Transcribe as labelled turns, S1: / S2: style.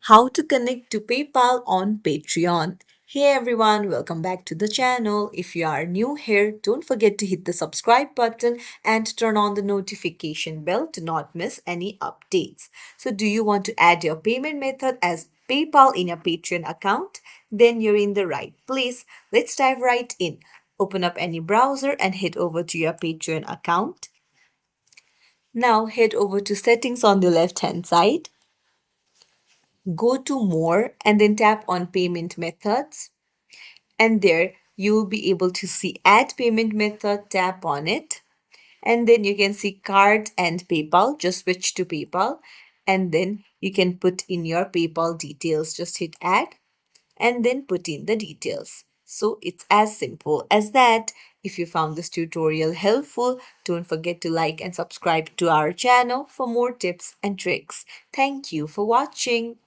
S1: How to connect to PayPal on Patreon. Hey everyone, welcome back to the channel. If you are new here, don't forget to hit the subscribe button and turn on the notification bell to not miss any updates. So, do you want to add your payment method as PayPal in your Patreon account? Then you're in the right place. Let's dive right in. Open up any browser and head over to your Patreon account. Now head over to settings on the left hand side. Go to more and then tap on payment methods, and there you will be able to see add payment method. Tap on it, and then you can see card and PayPal. Just switch to PayPal, and then you can put in your PayPal details. Just hit add and then put in the details. So it's as simple as that. If you found this tutorial helpful, don't forget to like and subscribe to our channel for more tips and tricks. Thank you for watching.